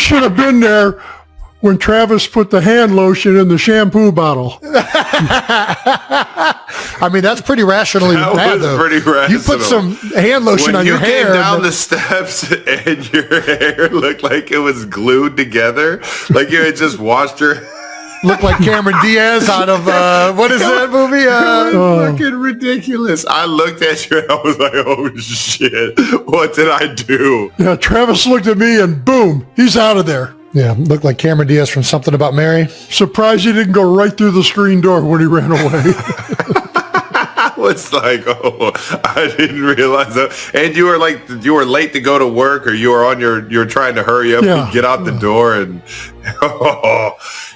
should have been there when Travis put the hand lotion in the shampoo bottle. I mean, that's pretty rationally bad, though. Pretty rational. You put some hand lotion on your hair. When you came down the steps and your hair looked like it was glued together, like you had just washed your... Looked like Cameron Diaz out of, what is that movie? Fucking ridiculous. I looked at you and I was like, oh shit, what did I do? Yeah, Travis looked at me and boom, he's out of there. Yeah, looked like Cameron Diaz from Something About Mary. Surprised he didn't go right through the screen door when he ran away. I was like, oh, I didn't realize that. And you were late to go to work, or you were trying to hurry up and get out the door, and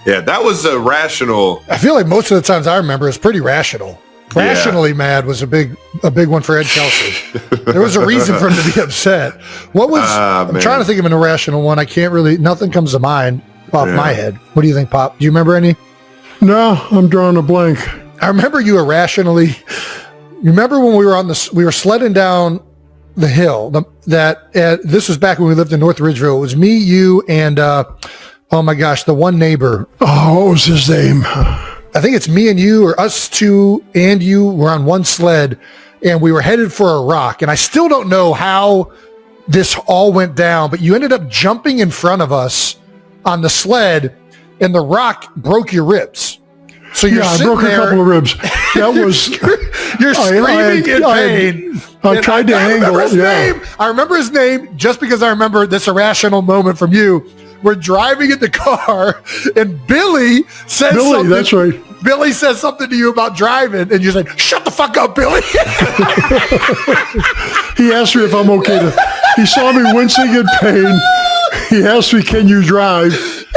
yeah, that was a rational. I feel like most of the times I remember is pretty rational. Rationally mad was a big one for Ed Kelce. There was a reason for him to be upset. What was? I'm trying to think of an irrational one. I can't really. Nothing comes to mind off my head. What do you think, Pop? Do you remember any? No, I'm drawing a blank. I remember you irrationally. You remember when we were sledding down the hill. This was back when we lived in North Ridgeville. It was me, you, and oh my gosh, the one neighbor. Oh, what was his name? I think it's me and you, or us two and you were on one sled, and we were headed for a rock. And I still don't know how this all went down, but you ended up jumping in front of us on the sled, and the rock broke your ribs. So you're I broke a couple of ribs. That was you're screaming in pain. I tried to angle. I remember his name just because I remember this irrational moment from you. We're driving in the car, and Billy says something. That's right. Billy says something to you about driving, and you said, "Shut the fuck up, Billy." He asked me if I'm okay. He saw me wincing in pain. He asked me, "Can you drive?"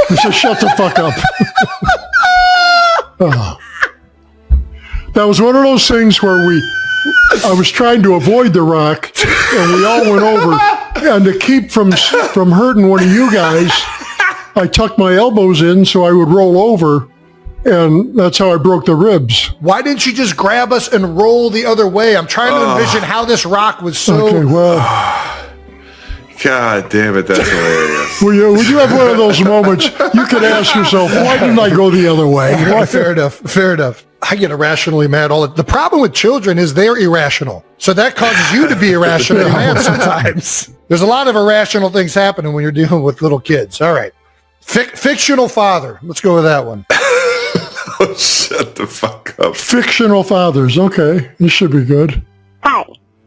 He said, "Shut the fuck up." That was one of those things where I was trying to avoid the rock, and we all went over. And to keep from hurting one of you guys, I tucked my elbows in so I would roll over, and that's how I broke the ribs. Why didn't you just grab us and roll the other way? I'm trying to envision how this rock was so... Okay, well... God damn it, that's hilarious. When you have one of those moments, you could ask yourself, why didn't I go the other way? Fair enough. I get irrationally mad the problem with children is they're irrational. So that causes you to be irrationally mad sometimes. There's a lot of irrational things happening when you're dealing with little kids. All right. Fictional father. Let's go with that one. Oh, shut the fuck up. Fictional fathers. Okay. This should be good. Hi.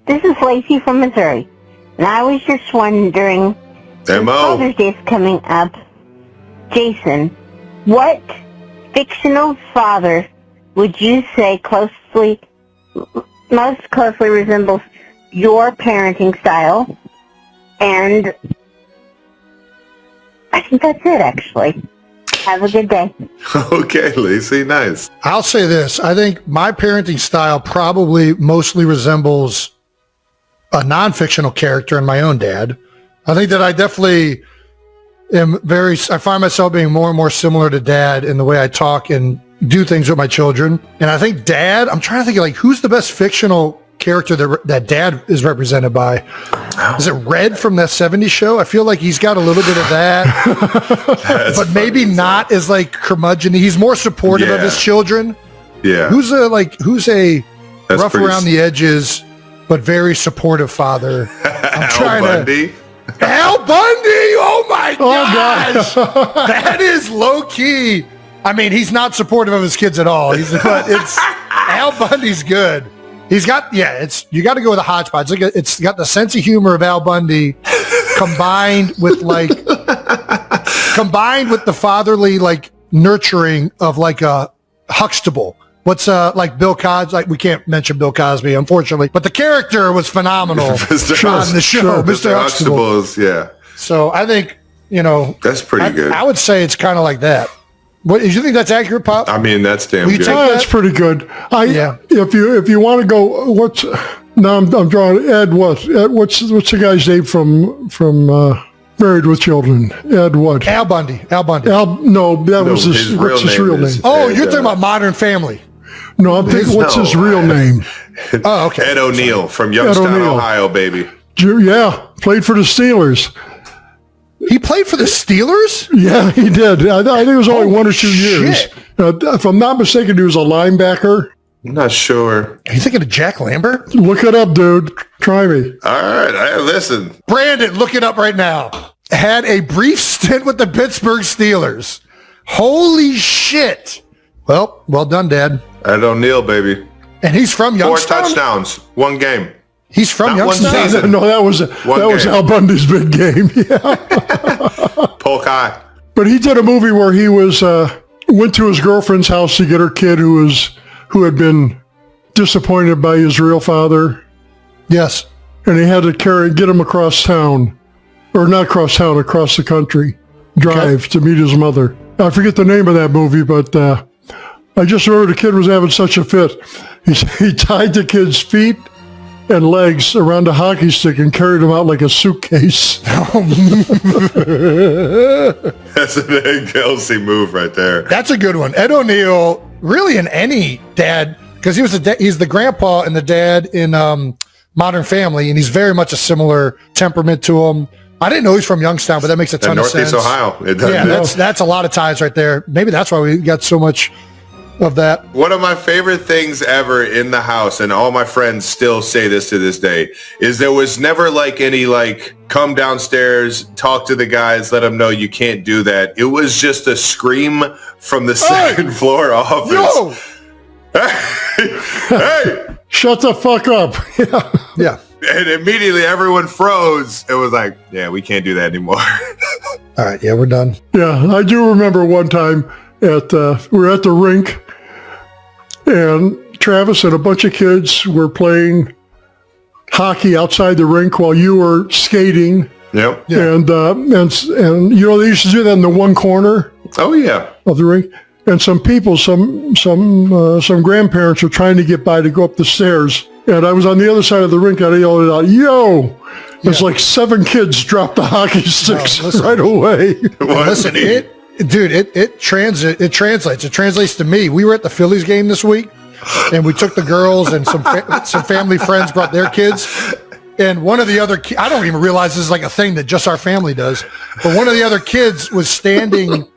This is Lacey from Missouri. And I was just wondering, Father's Day is coming up. Jason, what fictional father would you say most closely resembles your parenting style? And I think that's it, actually. Have a good day. Okay, Lacey, nice. I'll say this. I think my parenting style probably mostly resembles a non-fictional character in my own dad. I think that I definitely I find myself being more and more similar to Dad in the way I talk and do things with my children. And I think Dad, I'm trying to think like who's the best fictional character that Dad is represented by. Is it Red from that 70s show? I feel like he's got a little bit of that, but maybe not as like curmudgeon. He's more supportive of his children. Yeah. Who's a rough around the edges, but very supportive father. I'm trying Bundy? Al Bundy! Oh my gosh! That is low key. I mean, he's not supportive of his kids at all. But it's Al Bundy's good. He's got you got to go with a hodgepodge. It's got the sense of humor of Al Bundy combined with the fatherly nurturing of a Huxtable. What's like Bill Cosby? Like we can't mention Bill Cosby, unfortunately, but the character was phenomenal on the show. Mr. Huxtable. Yeah. So I think that's pretty good. I would say it's kind of like that. What do you think that's accurate, Pop? I mean, that's damn good. That's pretty good. If you want to go, I'm drawing Ed. What's the guy's name from Married with Children? Ed what? Al Bundy. That was his real name. Oh, you're talking about Modern Family. No, I'm thinking what's his real name? Oh, okay. Ed O'Neill from Youngstown, Ohio, baby. Yeah, played for the Steelers. He played for the Steelers? Yeah, he did. I think it was only 1 or 2 years. shit. If I'm not mistaken, he was a linebacker. I'm not sure. Are you thinking of Jack Lambert? Look it up, dude. Try me. All right, listen. Brandon, look it up right now. Had a brief stint with the Pittsburgh Steelers. Holy shit. Well done, Dad. Ed O'Neill, baby. And he's from 4 Youngstown? touchdowns, 1 game. He's from Not one Youngstown? season. No, that was Al Bundy's big game. Yeah. Polk High. But he did a movie where he was went to his girlfriend's house to get her kid who had been disappointed by his real father, Yes. and he had to get him across town, or not across town, across the country, drive to meet his mother. I forget the name of that movie, but I just remember the kid was having such a fit. He tied the kid's feet and legs around a hockey stick and carried him out like a suitcase. That's an Ed Kelce move right there. That's a good one. Ed O'Neill, really in any dad, because he's the grandpa and the dad in Modern Family, and he's very much a similar temperament to him. I didn't know he's from Youngstown, but that makes a ton of sense. Northeast Ohio. Yeah, that's a lot of ties right there. Maybe that's why we got so much of that. One of my favorite things ever in the house, and all my friends still say this to this day, is there was never any come downstairs, talk to the guys, let them know you can't do that. It was just a scream from the second floor office. Yo! Hey! Shut the fuck up. Yeah. And immediately everyone froze. It was like, yeah, we can't do that anymore. All right. Yeah, we're done. Yeah, I do remember one time we were at the rink, and Travis and a bunch of kids were playing hockey outside the rink while you were skating. Yep. Yeah. And you know, they used to do that in the one corner Oh, yeah. of the rink. And some people, some grandparents were trying to get by to go up the stairs. And I was on the other side of the rink, and I yelled out, "Yo!" It's like 7 kids dropped the hockey sticks right away. Listen, it translates. It translates to me. We were at the Phillies game this week, and we took the girls, and some family friends brought their kids. And one of the other, I don't even realize this is like a thing that just our family does, but one of the other kids was standing,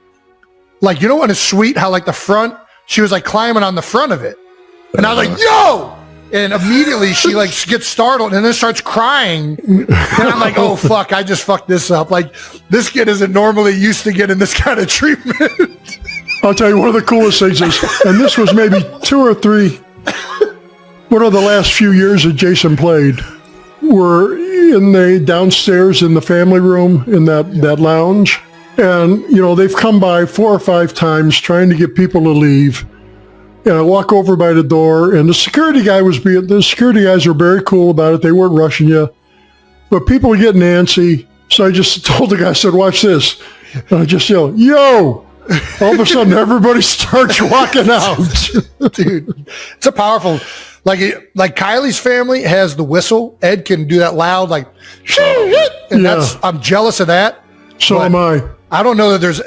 like, you know, in a suite, how like the front, she was like climbing on the front of it. And I was like, "Yo!" And immediately she gets startled and then starts crying. And I'm like, "Oh, fuck, I just fucked this up. Like, this kid isn't normally used to getting this kind of treatment." I'll tell you, one of the coolest things is, and this was maybe 2 or 3, one of the last few years that Jason played, were in the downstairs in the family room in that lounge. And, you know, they've come by 4 or 5 times trying to get people to leave. And I walk over by the door, and the security guys were very cool about it. They weren't rushing you. But people were getting antsy. So I just told the guy, I said, "Watch this." And I just yelled, "Yo!" All of a sudden, everybody starts walking out. Dude, it's a powerful, like Kylie's family has the whistle. Ed can do that loud, like, and I'm jealous of that. So am I. I don't know that there's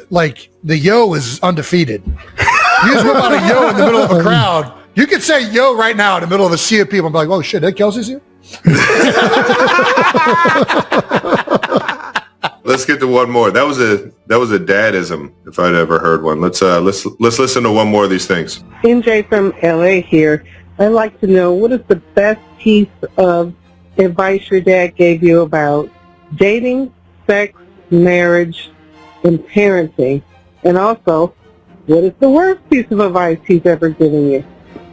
the yo is undefeated. You just whip out a yo in the middle of a crowd. You could say yo right now in the middle of a sea of people and be like, "Oh shit, Ed Kelce's here." Let's get to one more. That was a dadism, if I'd ever heard one. Let's listen to one more of these things. NJ from LA here. I'd like to know, what is the best piece of advice your dad gave you about dating, sex, marriage, and parenting? And also, what is the worst piece of advice he's ever given you?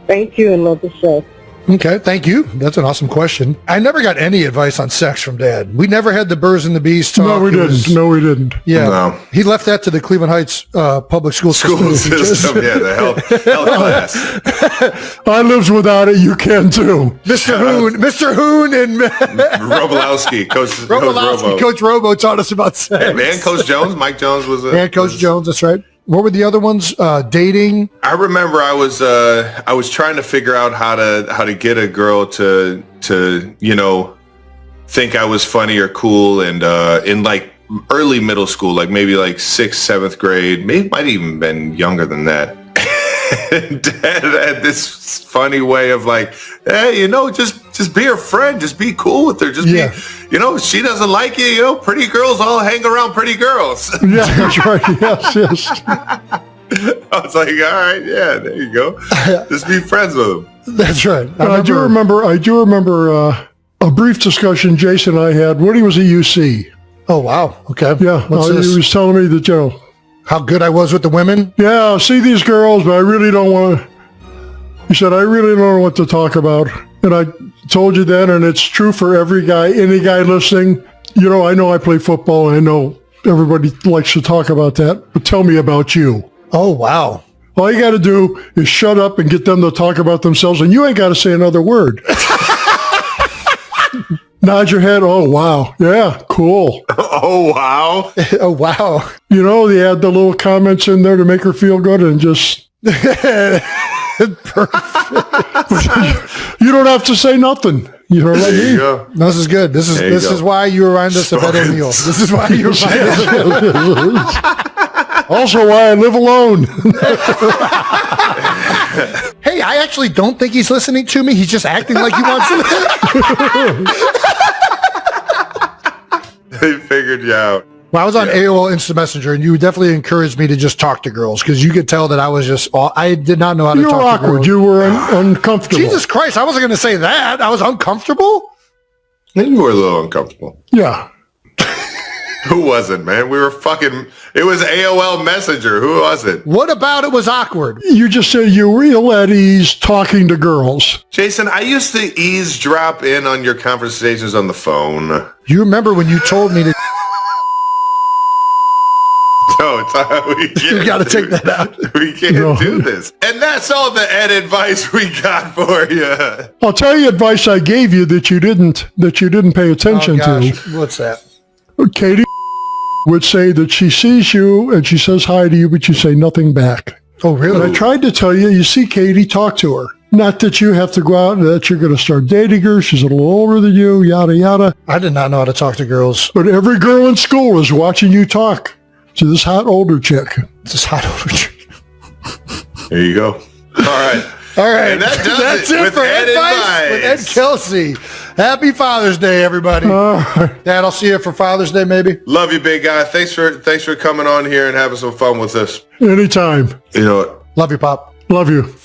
Thank you and love the show. Okay, thank you. That's an awesome question. I never got any advice on sex from Dad. We never had the birds and the bees talk. No, we didn't. Yeah, No. He left that to the Cleveland Heights public school system. Yeah, the health class. I lived without it. You can too. Mr. Hoon and Robolowski, Coach Robo. Coach Robo taught us about sex. And Coach Jones. Mike Jones was And Coach Jones, that's right. What were the other ones? Dating. I remember I was trying to figure out how to get a girl to think I was funny or cool, and in like early middle school, like maybe like 6th, 7th grade, might even been younger than that. And Dad had this funny way of like, "Hey, just be her friend, just be cool with her, she doesn't like you. Pretty girls all hang around pretty girls. Yeah, that's right. Yes. I was like, all right, yeah, there you go. Just be friends with them. That's right. I do remember a brief discussion Jason and I had when he was at UC. Oh, wow. Okay. Yeah, What's this? he was telling me that, How good I was with the women? yeah, I see these girls, but I really don't want to. He said, I really don't know what to talk about. And I told you that, and it's true for every guy, any guy listening. I know I play football, and I know everybody likes to talk about that, but tell me about you. Oh, wow. All you got to do is shut up and get them to talk about themselves, and you ain't got to say another word. Nod your head. Oh, wow. Yeah, cool. Oh, wow. Oh, wow. They add the little comments in there to make her feel good and just... You don't have to say nothing. You know what I There you mean? go. No, this is good. This is why you remind us of Ed O'Neill. This is why you remind us. Also why I live alone. Hey, I actually don't think he's listening to me. He's just acting like he wants to. They figured you out. Well, I was on AOL Instant Messenger, and you definitely encouraged me to just talk to girls because you could tell that I was I did not know how to You were talk to awkward. girls. You were uncomfortable. Jesus Christ, I wasn't going to say that. I was uncomfortable. You were a little uncomfortable. Yeah. Who wasn't, man? It was AOL Messenger. Who was it? What about it was awkward? You just said you were real at ease talking to girls. Jason, I used to eavesdrop in on your conversations on the phone. You remember when you told me to... No, You got to take that out. We can't do this. And that's all the Ed advice we got for you. I'll tell you advice I gave you that you didn't pay attention to. What's that? Katie would say that she sees you and she says hi to you, but you say nothing back. Oh, really? And I tried to tell you, you see Katie, talk to her. Not that you have to go out and that you're going to start dating her. She's a little older than you, yada, yada. I did not know how to talk to girls. But every girl in school is watching you talk to this hot older chick. This hot older chick. There you go. All right. All right. And that does That's it it with for Ed Advice with Ed Kelce. Happy Father's Day, everybody. Dad, I'll see you for Father's Day, maybe. Love you, big guy. Thanks for coming on here and having some fun with us. Anytime. You know what? Love you, Pop. Love you.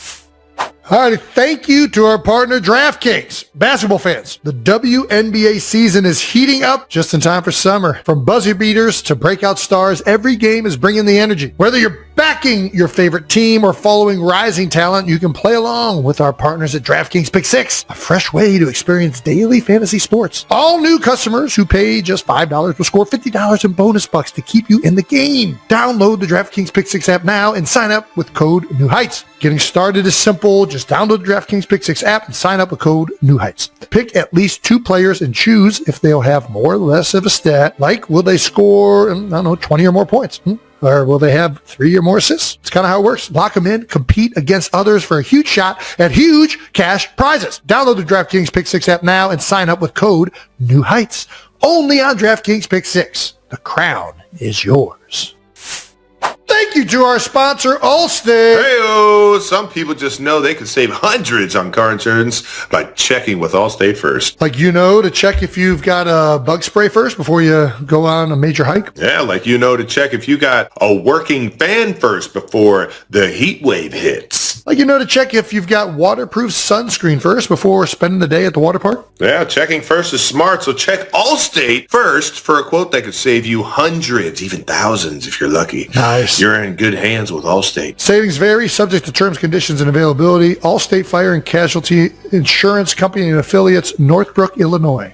All right, thank you to our partner, DraftKings. Basketball fans, the WNBA season is heating up just in time for summer. From buzzer beaters to breakout stars, every game is bringing the energy. Whether you're backing your favorite team or following rising talent, you can play along with our partners at DraftKings Pick 6, a fresh way to experience daily fantasy sports. All new customers who pay just $5 will score $50 in bonus bucks to keep you in the game. Download the DraftKings Pick 6 app now and sign up with code New Heights. Getting started is simple. Just download the DraftKings Pick 6 app and sign up with code New Heights. Pick at least 2 players and choose if they'll have more or less of a stat, like will they score, 20 or more points? Or will they have 3 or more assists? It's kind of how it works. Lock them in, compete against others for a huge shot at huge cash prizes. Download the DraftKings Pick 6 app now and sign up with code New Heights. Only on DraftKings Pick 6. The crown is yours. Thank you to our sponsor, Allstate. Hey-o. Some people just know they can save hundreds on car insurance by checking with Allstate first. Like, to check if you've got a bug spray first before you go on a major hike. Yeah, like to check if you got a working fan first before the heat wave hits. Like, to check if you've got waterproof sunscreen first before spending the day at the water park. Yeah, checking first is smart, so check Allstate first for a quote that could save you hundreds, even thousands if you're lucky. Nice. You're in good hands with Allstate. Savings vary, subject to terms, conditions, and availability. Allstate Fire and Casualty Insurance Company and Affiliates, Northbrook, Illinois.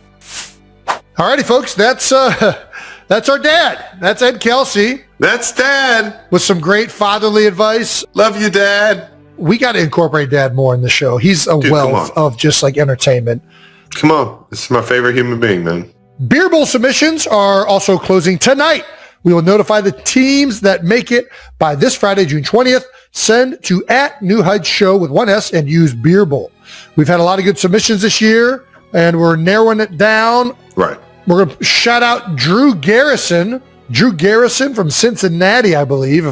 Alrighty, folks, that's our dad. That's Ed Kelce. That's Dad. With some great fatherly advice. Love you, Dad. We got to incorporate Dad more in the show. He's a wealth of just like entertainment. Come on. This is my favorite human being, man. Beer Bowl submissions are also closing tonight. We will notify the teams that make it by this Friday, June 20th. Send to @NewHeights with 1S and use Beer Bowl. We've had a lot of good submissions this year, and we're narrowing it down. Right. We're going to shout out Drew Garrison from Cincinnati, I believe,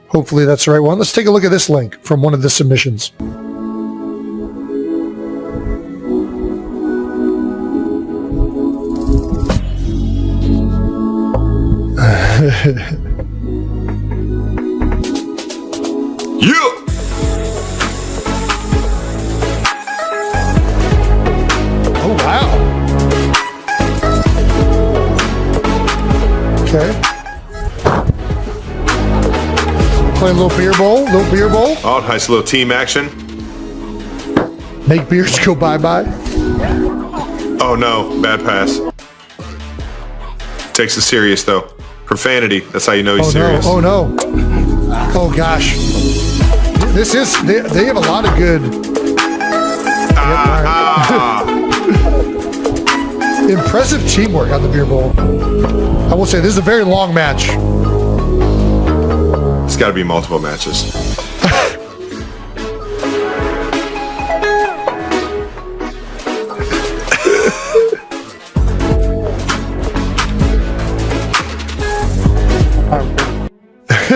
hopefully that's the right one. Let's take a look at this link from one of the submissions. Yeah. Oh, wow. Okay. Play a little beer bowl. Oh, nice little team action. Make beers go bye-bye. Oh no, bad pass. Takes it serious though. Profanity. That's how you know he's serious. Oh no. Oh gosh. This is, they have a lot of good. Impressive teamwork on the beer bowl. I will say this is a very long match. It's got to be multiple matches.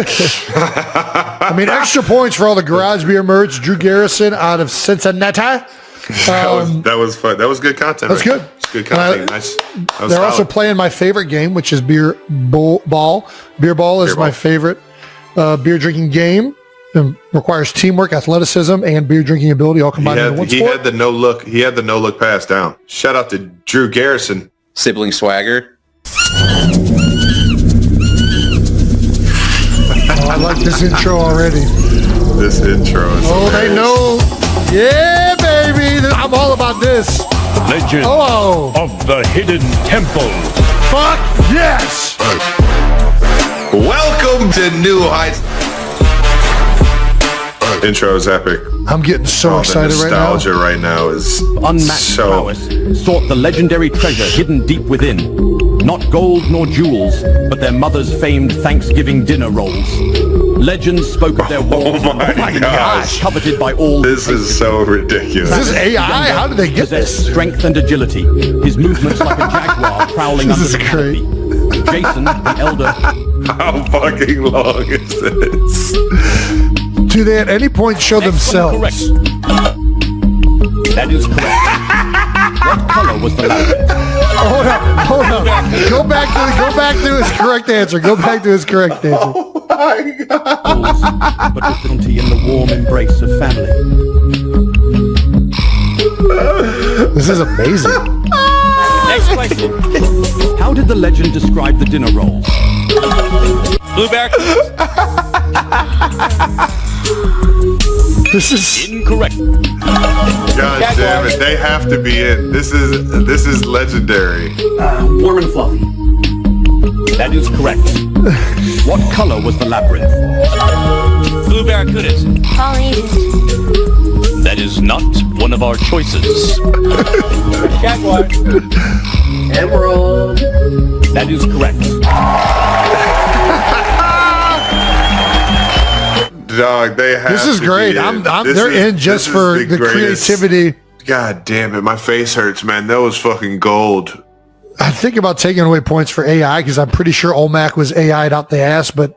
I mean, extra points for all the garage beer merch. Drew Garrison out of Cincinnati. That was fun. That was good content. That's good. It's good content. Nice. They're also playing my favorite game, which is beer ball. Beer ball is my favorite beer drinking game. It requires teamwork, athleticism, and beer drinking ability all combined into one sport. He had the no look. He had the no look pass down. Shout out to Drew Garrison. Sibling swagger. I like this intro already. This intro is hilarious. They know. Yeah, baby. I'm all about this. Legend of the Hidden Temple. Fuck yes. Welcome to New Heights. Intro is epic. I'm getting so excited right now. Nostalgia right now is Unmatched prowess sought the legendary treasure hidden deep within. Not gold nor jewels, but their mother's famed Thanksgiving dinner rolls. Legends spoke of their walls. Oh my gosh. Coveted by all. This is so ridiculous. Is this AI? How did they get Possessed this? strength and agility. His movements like a jaguar prowling This under is the canopy. Jason, the elder. How fucking long is this? Do they at any point show themselves? Correct. That is correct. What color was the labyrinth? Hold on. Go back to his correct answer. Go back to his correct answer. Oh my god. But difficulty in the warm embrace of family. This is amazing. Next question. How did the legend describe the dinner rolls? Blueback. This is Incorrect. God damn it. They have to be in. This is legendary. Warm and fluffy. That is correct. What color was the labyrinth? Blue barracudas. Polynesian. That is not one of our choices. Jaguar. Emerald. That is correct. Dog, they have this is to great. be in. They're in just for the creativity. God damn it. My face hurts, man. That was fucking gold. I think about taking away points for AI because I'm pretty sure Olmec was AI'd out the ass, but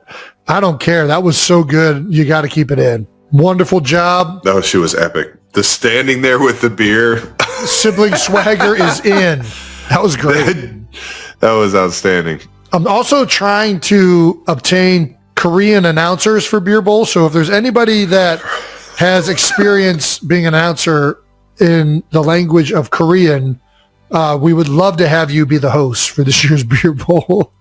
I don't care. That was so good. You got to keep it in. Wonderful job. That shit was epic. The standing there with the beer. Sibling swagger is in. That was great. That was outstanding. I'm also trying to obtain Korean announcers for Beer Bowl. So if there's anybody that has experience being an announcer in the language of Korean, we would love to have you be the host for this year's Beer Bowl.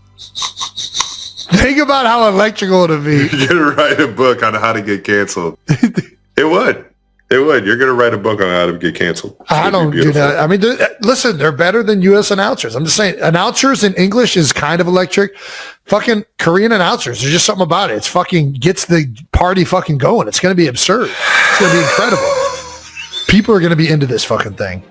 Think about how electrical it would be. You're going to write a book on how to get canceled. It would. It would. You're going to write a book on how to get canceled. I don't do that. I mean, listen, they're better than U.S. announcers. I'm just saying, announcers in English is kind of electric. Fucking Korean announcers, there's just something about it. It's fucking gets the party fucking going. It's going to be absurd. It's going to be incredible. People are going to be into this fucking thing.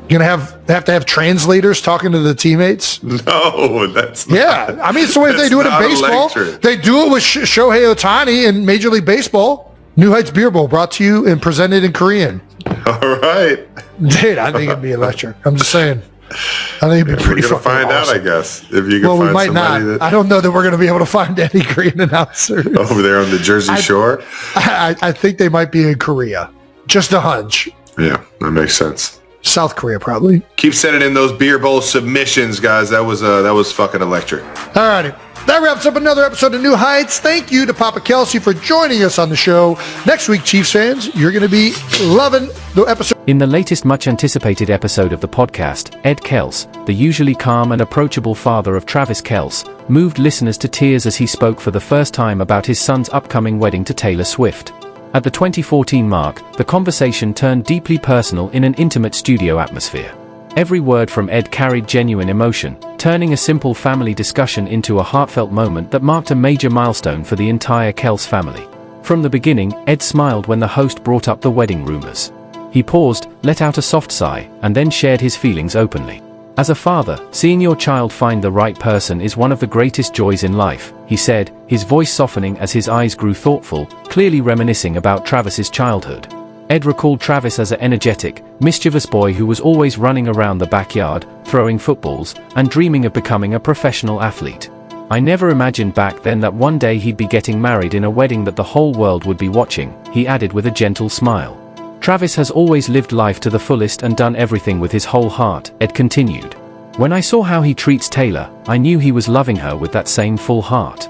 You're going to have to have translators talking to the teammates? No, that's not. Yeah. I mean, it's the way they do it in baseball. Electric. They do it with Shohei Ohtani in Major League Baseball. New Heights Beer Bowl brought to you and presented in Korean. All right. Dude, I think it'd be electric. I'm just saying. I think it'd be pretty We're fucking going to find awesome. out, I guess. If you can Well, we find might somebody not. that I don't know that we're going to be able to find any Korean announcers. over there on the Jersey Shore. I think they might be in Korea. Just a hunch. Yeah, that makes sense. South Korea, probably. Keep sending in those beer bowl submissions, guys. That was fucking electric. All righty. That wraps up another episode of New Heights. Thank you to Papa Kelce for joining us on the show. Next week, Chiefs fans, you're going to be loving the episode. In the latest much-anticipated episode of the podcast, Ed Kelce, the usually calm and approachable father of Travis Kelce, moved listeners to tears as he spoke for the first time about his son's upcoming wedding to Taylor Swift. At the 2014 mark, the conversation turned deeply personal in an intimate studio atmosphere. Every word from Ed carried genuine emotion, turning a simple family discussion into a heartfelt moment that marked a major milestone for the entire Kelce family. From the beginning, Ed smiled when the host brought up the wedding rumors. He paused, let out a soft sigh, and then shared his feelings openly. As a father, seeing your child find the right person is one of the greatest joys in life, he said, his voice softening as his eyes grew thoughtful, clearly reminiscing about Travis's childhood. Ed recalled Travis as an energetic, mischievous boy who was always running around the backyard, throwing footballs, and dreaming of becoming a professional athlete. I never imagined back then that one day he'd be getting married in a wedding that the whole world would be watching, he added with a gentle smile. Travis has always lived life to the fullest and done everything with his whole heart, Ed continued. When I saw how he treats Taylor, I knew he was loving her with that same full heart.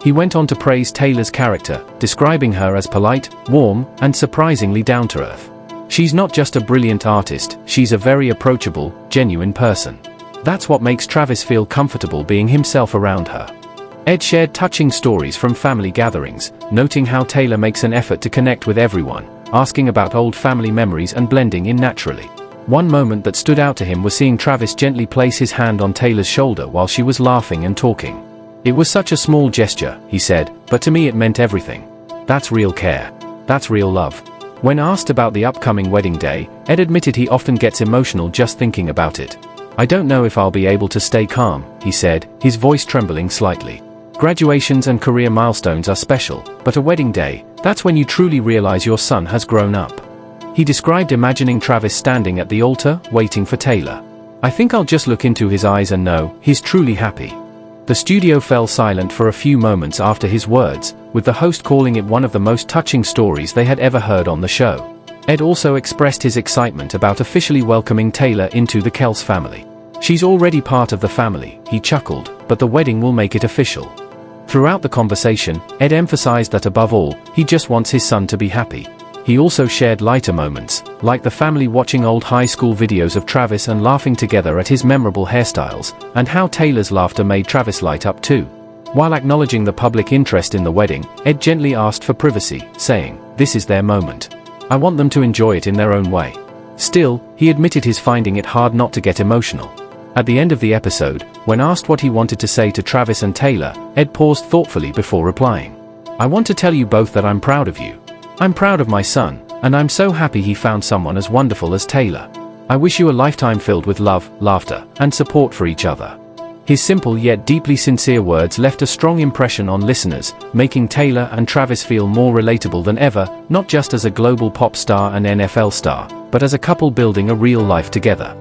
He went on to praise Taylor's character, describing her as polite, warm, and surprisingly down-to-earth. She's not just a brilliant artist, she's a very approachable, genuine person. That's what makes Travis feel comfortable being himself around her. Ed shared touching stories from family gatherings, noting how Taylor makes an effort to connect with everyone, asking about old family memories and blending in naturally. One moment that stood out to him was seeing Travis gently place his hand on Taylor's shoulder while she was laughing and talking. It was such a small gesture, he said, but to me it meant everything. That's real care. That's real love. When asked about the upcoming wedding day, Ed admitted he often gets emotional just thinking about it. I don't know if I'll be able to stay calm, he said, his voice trembling slightly. Graduations and career milestones are special, but a wedding day, that's when you truly realize your son has grown up. He described imagining Travis standing at the altar, waiting for Taylor. I think I'll just look into his eyes and know he's truly happy. The studio fell silent for a few moments after his words, with the host calling it one of the most touching stories they had ever heard on the show. Ed also expressed his excitement about officially welcoming Taylor into the Kelce family. She's already part of the family, he chuckled, but the wedding will make it official. Throughout the conversation, Ed emphasized that above all, he just wants his son to be happy. He also shared lighter moments, like the family watching old high school videos of Travis and laughing together at his memorable hairstyles, and how Taylor's laughter made Travis light up too. While acknowledging the public interest in the wedding, Ed gently asked for privacy, saying, "This is their moment. I want them to enjoy it in their own way." Still, he admitted he's finding it hard not to get emotional. At the end of the episode, when asked what he wanted to say to Travis and Taylor, Ed paused thoughtfully before replying. "I want to tell you both that I'm proud of you. I'm proud of my son, and I'm so happy he found someone as wonderful as Taylor. I wish you a lifetime filled with love, laughter, and support for each other." His simple yet deeply sincere words left a strong impression on listeners, making Taylor and Travis feel more relatable than ever, not just as a global pop star and NFL star, but as a couple building a real life together.